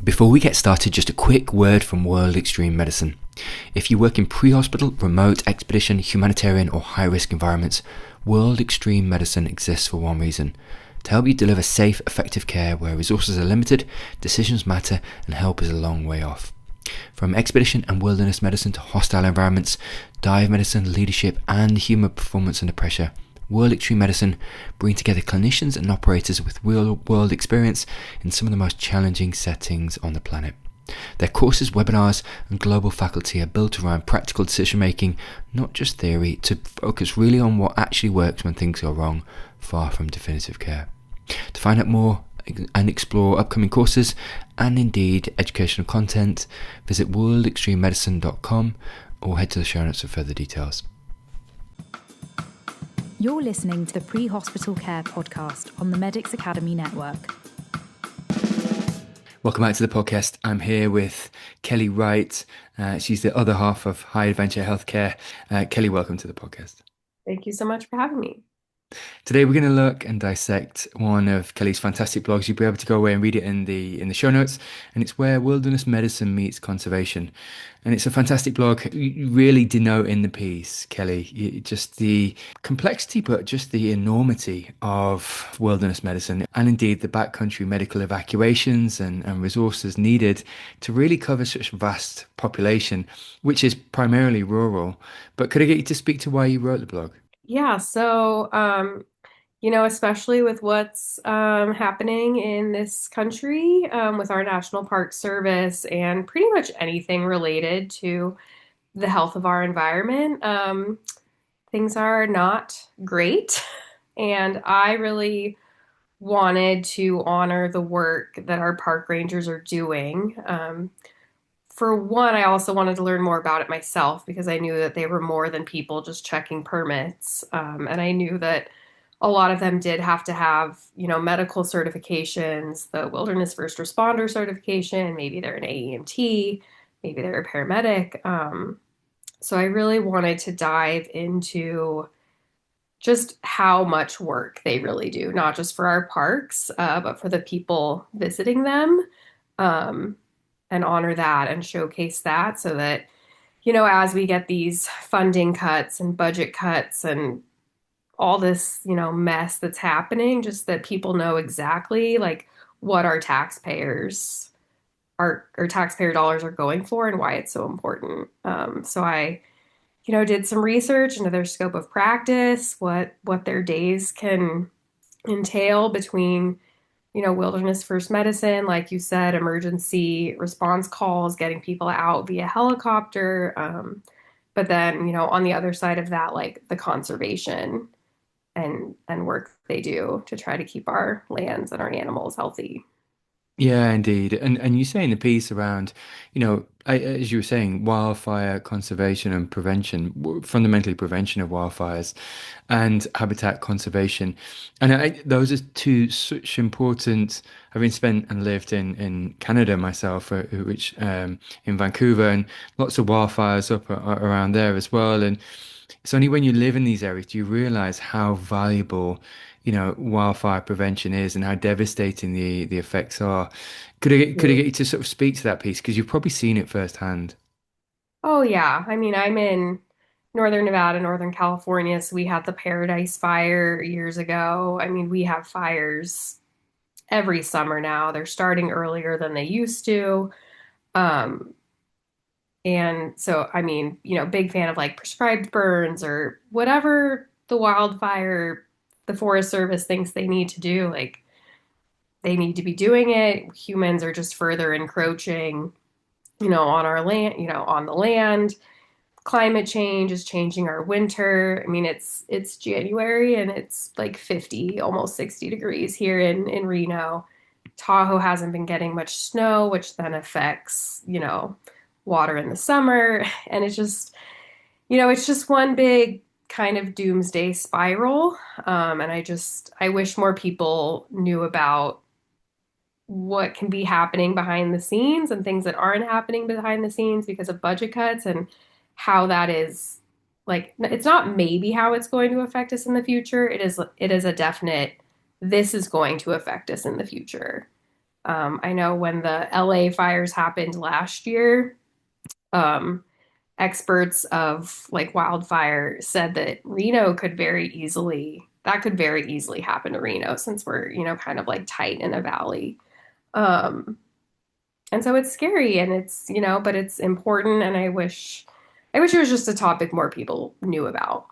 Before we get started, just a quick word from World Extreme Medicine. If you work in pre-hospital, remote, expedition, humanitarian or high-risk environments, World Extreme Medicine exists for one reason: to help you deliver safe, effective care where resources are limited, decisions matter, and help is a long way off. From expedition and wilderness medicine to hostile environments, dive medicine, leadership, and human performance under pressure, World Extreme Medicine bring together clinicians and operators with real-world experience in some of the most challenging settings on the planet. Their courses, webinars, and global faculty are built around practical decision-making, not just theory, to focus really on what actually works when things go wrong, far from definitive care. To find out more and explore upcoming courses and indeed educational content, visit worldextrememedicine.com or head to the show notes for further details. You're listening to the Pre-Hospital Care podcast on the Medics Academy Network. Welcome back to the podcast. I'm here with Kelly Wright. She's the other half of High Adventure Healthcare. Kelly, welcome to the podcast. Thank you so much for having me. Today we're going to look and dissect one of Kelly's fantastic blogs. You'll be able to go away and read it in the show notes, and it's Where Wilderness Medicine Meets Conservation. And it's a fantastic blog. You really denote in the piece, Kelly, just the complexity, but just the enormity of wilderness medicine, and indeed the backcountry medical evacuations and resources needed to really cover such a vast population, which is primarily rural. But could I get you to speak to why you wrote the blog? Yeah, so, especially with what's happening in this country with our National Park Service and pretty much anything related to the health of our environment, things are not great. And I really wanted to honor the work that our park rangers are doing. For one, I also wanted to learn more about it myself because I knew that they were more than people just checking permits. And I knew that a lot of them did have to have, medical certifications, the Wilderness First Responder certification, maybe they're an AEMT, maybe they're a paramedic. So I really wanted to dive into just how much work they really do, not just for our parks, but for the people visiting them. And honor that and showcase that so that, as we get these funding cuts and budget cuts and all this, mess that's happening, just that people know exactly like what our taxpayer dollars are going for and why it's so important. So I, did some research into their scope of practice, what their days can entail between wilderness first medicine, like you said, emergency response calls, getting people out via helicopter. But then, on the other side of that, like the conservation and work they do to try to keep our lands and our animals healthy. Yeah, indeed. And you say in the piece around, as you were saying, wildfire conservation and prevention, fundamentally prevention of wildfires and habitat conservation. And those are two such important, having spent and lived in Canada myself, which in Vancouver, and lots of wildfires up around there as well. And it's only when you live in these areas do you realize how valuable wildfire prevention is and how devastating the effects are. Could I get you to sort of speak to that piece? Because you've probably seen it firsthand. Oh, yeah. I mean, I'm in Northern Nevada, Northern California, so we had the Paradise Fire years ago. I mean, we have fires every summer now. They're starting earlier than they used to. And so, I mean, big fan of like prescribed burns or whatever the Forest Service thinks they need to do. Like, they need to be doing it. Humans are just further encroaching, on our land, on the land. Climate change is changing our winter. I mean, it's January and it's like 50, almost 60 degrees here in Reno. Tahoe hasn't been getting much snow, which then affects, water in the summer. And it's just one big kind of doomsday spiral. And I wish more people knew about what can be happening behind the scenes and things that aren't happening behind the scenes because of budget cuts and how that is like, it's not maybe how it's going to affect us in the future. It is a definite, this is going to affect us in the future. I know when the LA fires happened last year, um, experts of like wildfire said that that could very easily happen to Reno since we're, kind of like tight in a valley. Um, and so it's scary and but it's important and I wish it was just a topic more people knew about.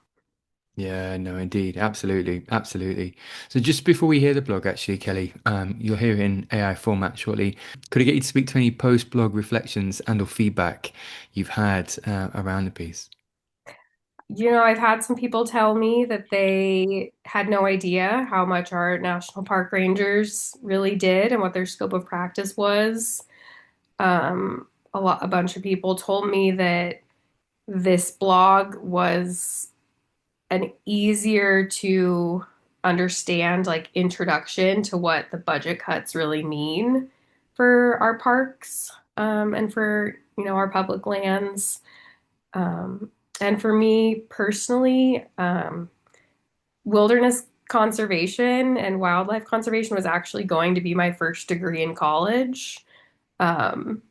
Yeah, no, indeed. Absolutely. Absolutely. So just before we hear the blog, actually, Kelly, you'll hear it in AI format shortly. Could I get you to speak to any post-blog reflections and or feedback you've had around the piece? I've had some people tell me that they had no idea how much our national park rangers really did and what their scope of practice was. A bunch of people told me that this blog was an easier to understand, like, introduction to what the budget cuts really mean for our parks, and for, our public lands. Um, and for me personally, wilderness conservation and wildlife conservation was actually going to be my first degree in college. Um,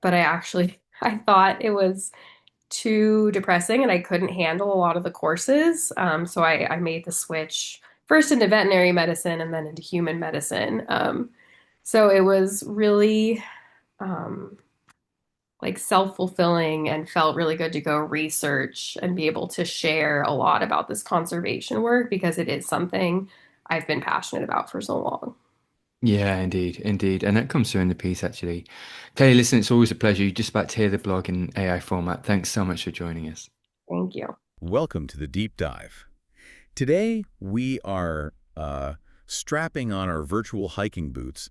but I thought it was too depressing and I couldn't handle a lot of the courses. So I made the switch first into veterinary medicine and then into human medicine. So it was really um, like self-fulfilling and felt really good to go research and be able to share a lot about this conservation work because it is something I've been passionate about for so long. Yeah, indeed, indeed. And that comes through in the piece, actually. Kelly, listen, it's always a pleasure. You're just about to hear the blog in AI format. Thanks so much for joining us. Thank you. Welcome to the deep dive. Today, we are strapping on our virtual hiking boots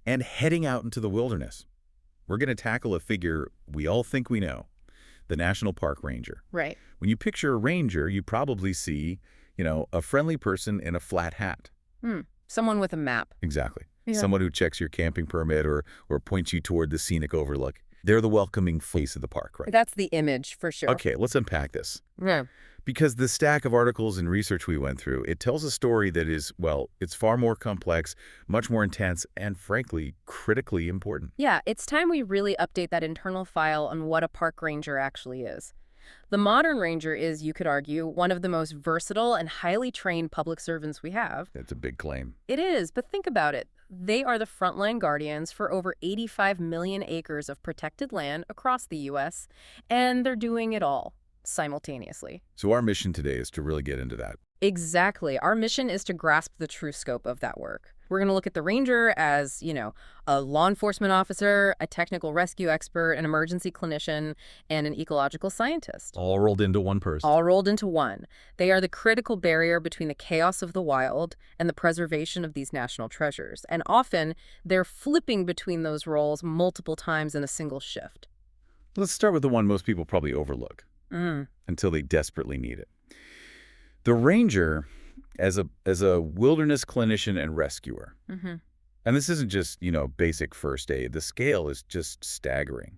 and heading out into the wilderness. We're going to tackle a figure we all think we know, the National Park Ranger. Right. When you picture a ranger, you probably see, a friendly person in a flat hat. Someone with a map. Exactly. Yeah. Someone who checks your camping permit or points you toward the scenic overlook. They're the welcoming face of the park, right? That's the image for sure. Okay, let's unpack this. Yeah. Because the stack of articles and research we went through, it tells a story that is, well, it's far more complex, much more intense, and frankly, critically important. Yeah, it's time we really update that internal file on what a park ranger actually is. The modern ranger is, you could argue, one of the most versatile and highly trained public servants we have. That's a big claim. It is, but think about it. They are the frontline guardians for over 85 million acres of protected land across the U.S., and they're doing it all simultaneously. So our mission today is to really get into that. Exactly. Our mission is to grasp the true scope of that work. We're going to look at the ranger as, a law enforcement officer, a technical rescue expert, an emergency clinician, and an ecological scientist. All rolled into one person. All rolled into one. They are the critical barrier between the chaos of the wild and the preservation of these national treasures. And often, they're flipping between those roles multiple times in a single shift. Let's start with the one most people probably overlook until they desperately need it. The ranger, as a wilderness clinician and rescuer, and this isn't just, basic first aid. The scale is just staggering.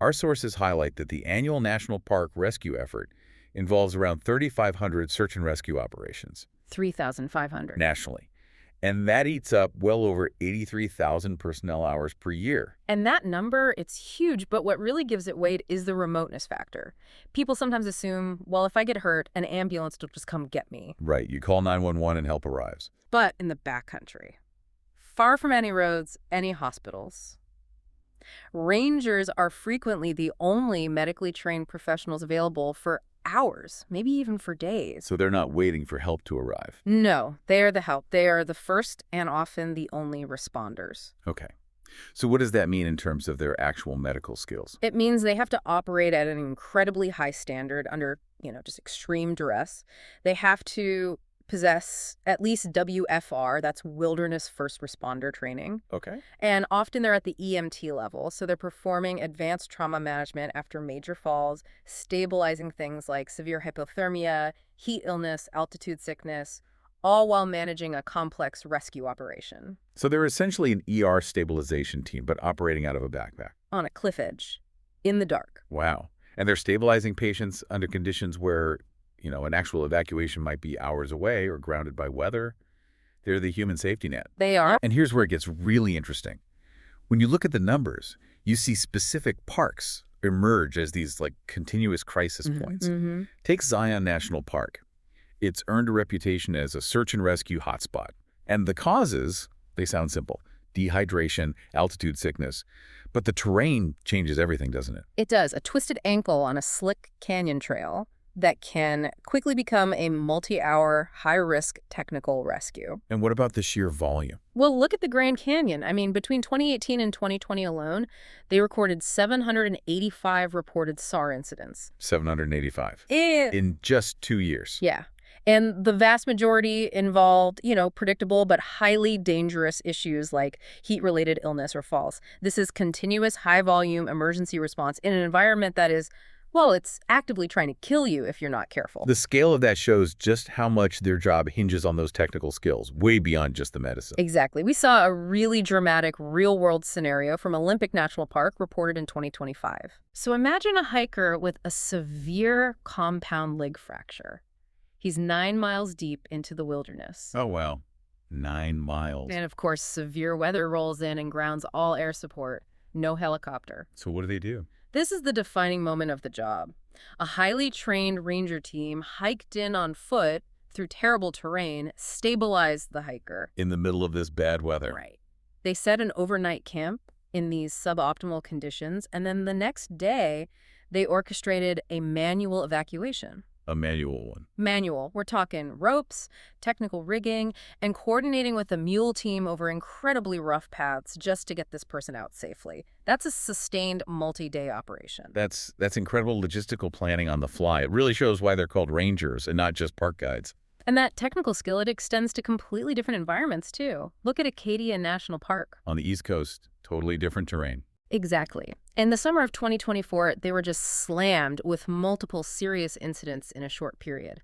Our sources highlight that the annual national park rescue effort involves around 3,500 search and rescue operations. 3,500. Nationally. And that eats up well over 83,000 personnel hours per year. And that number, it's huge, but what really gives it weight is the remoteness factor. People sometimes assume, well, if I get hurt, an ambulance will just come get me. Right, you call 911 and help arrives. But in the backcountry, far from any roads, any hospitals, rangers are frequently the only medically trained professionals available for hours, maybe even for days. So they're not waiting for help to arrive. No, they are the help. They are the first and often the only responders. Okay. So what does that mean in terms of their actual medical skills? It means they have to operate at an incredibly high standard under, just extreme duress. They have to possess at least WFR, that's Wilderness First Responder training. Okay. And often they're at the EMT level, so they're performing advanced trauma management after major falls, stabilizing things like severe hypothermia, heat illness, altitude sickness, all while managing a complex rescue operation. So they're essentially an ER stabilization team, but operating out of a backpack. On a cliff edge, in the dark. Wow. And they're stabilizing patients under conditions where, an actual evacuation might be hours away or grounded by weather. They're the human safety net. They are. And here's where it gets really interesting. When you look at the numbers, you see specific parks emerge as these like continuous crisis points. Take Zion National Park. It's earned a reputation as a search and rescue hotspot. And the causes, they sound simple: dehydration, altitude sickness. But the terrain changes everything, doesn't it? It does. A twisted ankle on a slick canyon trail that can quickly become a multi-hour, high-risk technical rescue. And what about the sheer volume? Well, look at the Grand Canyon. I mean, between 2018 and 2020 alone, they recorded 785 reported SAR incidents. 785. In just 2 years. Yeah. And the vast majority involved, predictable but highly dangerous issues like heat-related illness or falls. This is continuous high-volume emergency response in an environment that is, well, it's actively trying to kill you if you're not careful. The scale of that shows just how much their job hinges on those technical skills, way beyond just the medicine. Exactly. We saw a really dramatic real-world scenario from Olympic National Park reported in 2025. So imagine a hiker with a severe compound leg fracture. He's 9 miles deep into the wilderness. Oh, wow. 9 miles. And of course, severe weather rolls in and grounds all air support. No helicopter. So what do they do? This is the defining moment of the job. A highly trained ranger team hiked in on foot through terrible terrain, stabilized the hiker. In the middle of this bad weather. Right. They set an overnight camp in these suboptimal conditions, and then the next day, they orchestrated a manual evacuation. A manual one. Manual. We're talking ropes, technical rigging, and coordinating with a mule team over incredibly rough paths just to get this person out safely. That's a sustained multi-day operation. That's incredible logistical planning on the fly. It really shows why they're called rangers and not just park guides. And that technical skill, it extends to completely different environments, too. Look at Acadia National Park. On the East Coast, totally different terrain. Exactly. In the summer of 2024, they were just slammed with multiple serious incidents in a short period.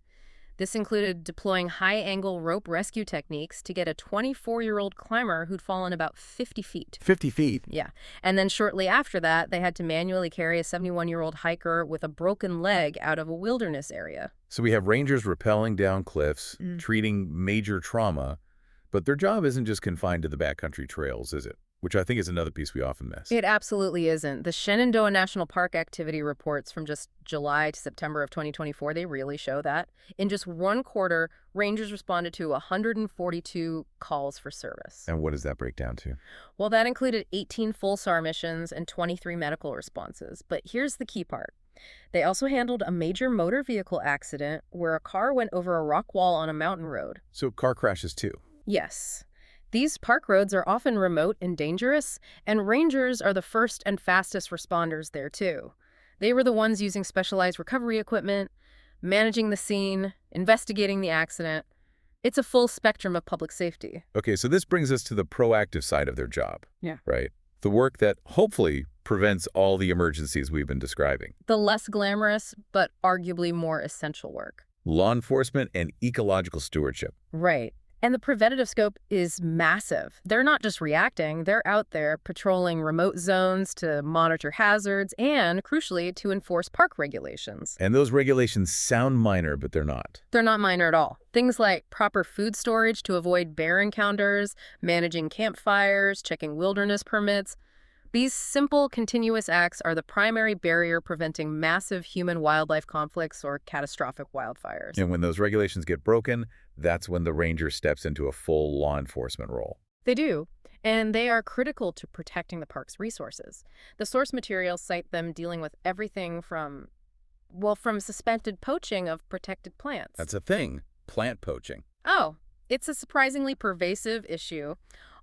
This included deploying high-angle rope rescue techniques to get a 24-year-old climber who'd fallen about 50 feet. 50 feet? Yeah. And then shortly after that, they had to manually carry a 71-year-old hiker with a broken leg out of a wilderness area. So we have rangers rappelling down cliffs, treating major trauma, but their job isn't just confined to the backcountry trails, is it? Which I think is another piece we often miss. It absolutely isn't. The Shenandoah National Park activity reports from just July to September of 2024, they really show that. In just one quarter, rangers responded to 142 calls for service. And what does that break down to? Well, that included 18 full SAR missions and 23 medical responses. But here's the key part. They also handled a major motor vehicle accident where a car went over a rock wall on a mountain road. So car crashes too? Yes. These park roads are often remote and dangerous, and rangers are the first and fastest responders there, too. They were the ones using specialized recovery equipment, managing the scene, investigating the accident. It's a full spectrum of public safety. Okay, so this brings us to the proactive side of their job. Yeah. Right? The work that hopefully prevents all the emergencies we've been describing. The less glamorous, but arguably more essential work. Law enforcement and ecological stewardship. Right. And the preventative scope is massive. They're not just reacting, they're out there patrolling remote zones to monitor hazards and, crucially, to enforce park regulations. And those regulations sound minor, but they're not. They're not minor at all. Things like proper food storage to avoid bear encounters, managing campfires, checking wilderness permits. These simple, continuous acts are the primary barrier preventing massive human-wildlife conflicts or catastrophic wildfires. And when those regulations get broken, that's when the ranger steps into a full law enforcement role. They do, and they are critical to protecting the park's resources. The source materials cite them dealing with everything from suspected poaching of protected plants. That's a thing, plant poaching. Oh, it's a surprisingly pervasive issue,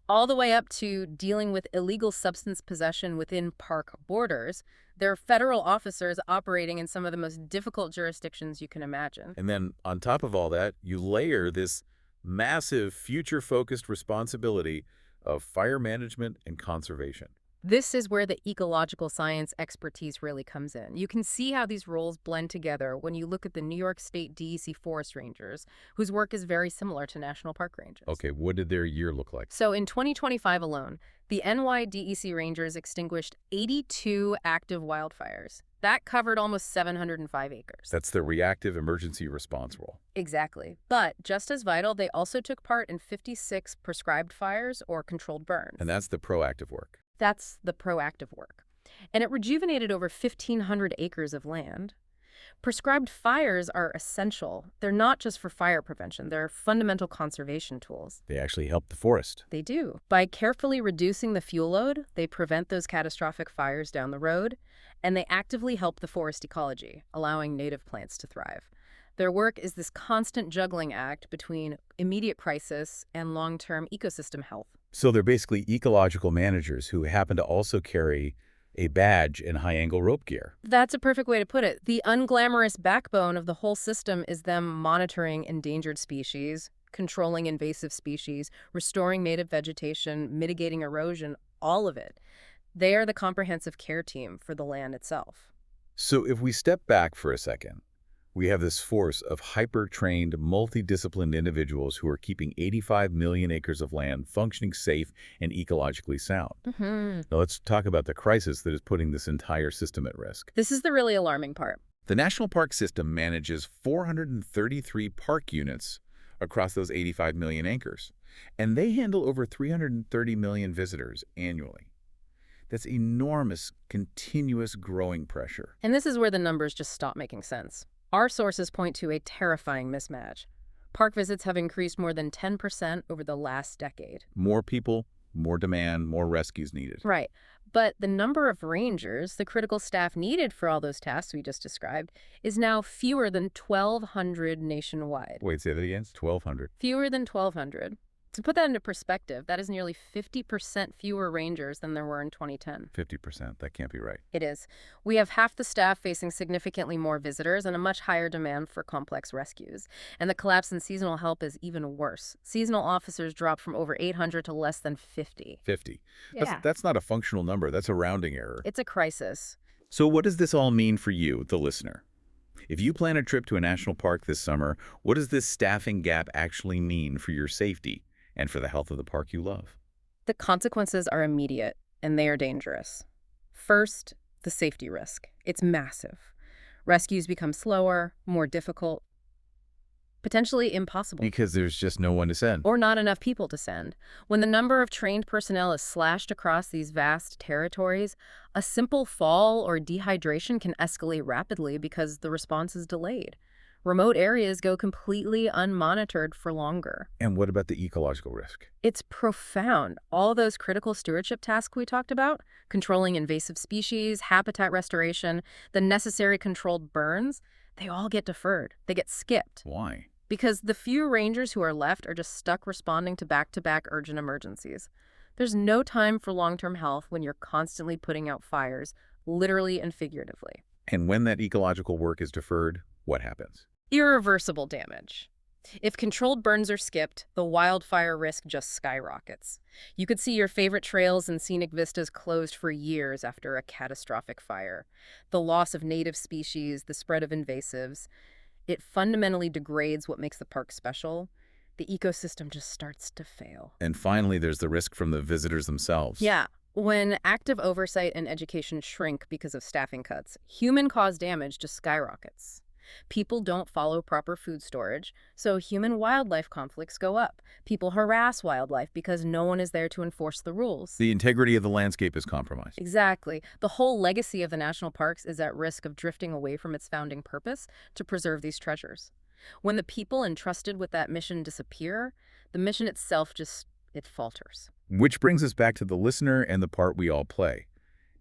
all the way up to dealing with illegal substance possession within park borders. There are federal officers operating in some of the most difficult jurisdictions you can imagine. And then on top of all that, you layer this massive future-focused responsibility of fire management and conservation. This is where the ecological science expertise really comes in. You can see how these roles blend together when you look at the New York State DEC forest rangers, whose work is very similar to national park rangers. Okay, what did their year look like? So in 2025 alone, the NYDEC rangers extinguished 82 active wildfires. That covered almost 705 acres. That's the reactive emergency response role. Exactly. But just as vital, they also took part in 56 prescribed fires or controlled burns. And that's the proactive work. That's the proactive work. And it rejuvenated over 1,500 acres of land. Prescribed fires are essential. They're not just for fire prevention. They're fundamental conservation tools. They actually help the forest. They do. By carefully reducing the fuel load, they prevent those catastrophic fires down the road, and they actively help the forest ecology, allowing native plants to thrive. Their work is this constant juggling act between immediate crisis and long-term ecosystem health. So they're basically ecological managers who happen to also carry a badge and high-angle rope gear. That's a perfect way to put it. The unglamorous backbone of the whole system is them monitoring endangered species, controlling invasive species, restoring native vegetation, mitigating erosion, all of it. They are the comprehensive care team for the land itself. So if we step back for a second, we have this force of hyper-trained, multidisciplined individuals who are keeping 85 million acres of land functioning safe and ecologically sound. Now let's talk about the crisis that is putting this entire system at risk. This is the really alarming part. The National Park System manages 433 park units across those 85 million acres, and they handle over 330 million visitors annually. That's enormous, continuous growing pressure. And this is where the numbers just stop making sense. Our sources point to a terrifying mismatch. Park visits have increased more than 10% over the last decade. More people, more demand, more rescues needed. Right. But the number of rangers, the critical staff needed for all those tasks we just described, is now fewer than 1,200 nationwide. Wait, say that again? 1,200. Fewer than 1,200. To put that into perspective, that is nearly 50% fewer rangers than there were in 2010. 50%. That can't be right. It is. We have half the staff facing significantly more visitors and a much higher demand for complex rescues. And the collapse in seasonal help is even worse. Seasonal officers dropped from over 800 to less than 50. 50. Yeah. That's not a functional number. That's a rounding error. It's a crisis. So what does this all mean for you, the listener? If you plan a trip to a national park this summer, what does this staffing gap actually mean for your safety and for the health of the park you love? The consequences are immediate, and they are dangerous. First, the safety risk. It's massive. Rescues become slower, more difficult, potentially impossible. Because there's just no one to send. Or not enough people to send. When the number of trained personnel is slashed across these vast territories, a simple fall or dehydration can escalate rapidly because the response is delayed. Remote areas go completely unmonitored for longer. And what about the ecological risk? It's profound. All those critical stewardship tasks we talked about, controlling invasive species, habitat restoration, the necessary controlled burns, they all get deferred. They get skipped. Why? Because the few rangers who are left are just stuck responding to back-to-back urgent emergencies. There's no time for long-term health when you're constantly putting out fires, literally and figuratively. And when that ecological work is deferred, what happens? Irreversible damage. If controlled burns are skipped, the wildfire risk just skyrockets. You could see your favorite trails and scenic vistas closed for years after a catastrophic fire. The loss of native species, the spread of invasives, it fundamentally degrades what makes the park special. The ecosystem just starts to fail. And finally, there's the risk from the visitors themselves. Yeah. When active oversight and education shrink because of staffing cuts, human-caused damage just skyrockets. People don't follow proper food storage, so human-wildlife conflicts go up. People harass wildlife because no one is there to enforce the rules. The integrity of the landscape is compromised. Exactly. The whole legacy of the national parks is at risk of drifting away from its founding purpose to preserve these treasures. When the people entrusted with that mission disappear, the mission itself it falters. Which brings us back to the listener and the part we all play.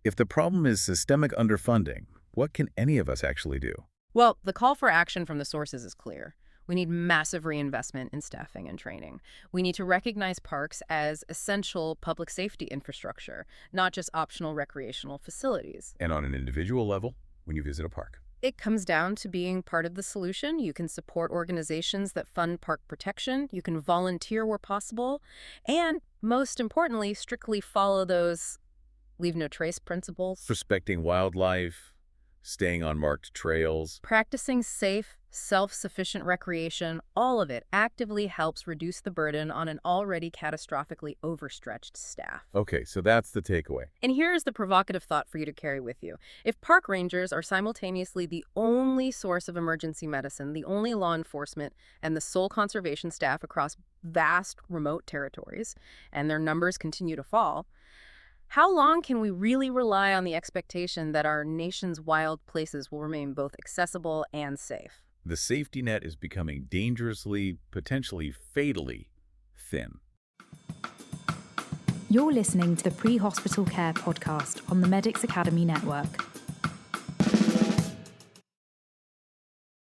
If the problem is systemic underfunding, what can any of us actually do? Well, the call for action from the sources is clear. We need massive reinvestment in staffing and training. We need to recognize parks as essential public safety infrastructure, not just optional recreational facilities. And on an individual level, when you visit a park. It comes down to being part of the solution. You can support organizations that fund park protection. You can volunteer where possible. And most importantly, strictly follow those leave no trace principles. Respecting wildlife, staying on marked trails. Practicing safe, self-sufficient recreation, all of it actively helps reduce the burden on an already catastrophically overstretched staff. Okay, so that's the takeaway. And here's the provocative thought for you to carry with you. If park rangers are simultaneously the only source of emergency medicine, the only law enforcement, and the sole conservation staff across vast remote territories, and their numbers continue to fall, how long can we really rely on the expectation that our nation's wild places will remain both accessible and safe? The safety net is becoming dangerously, potentially fatally thin. You're listening to the Pre-Hospital Care podcast on the Medics Academy Network.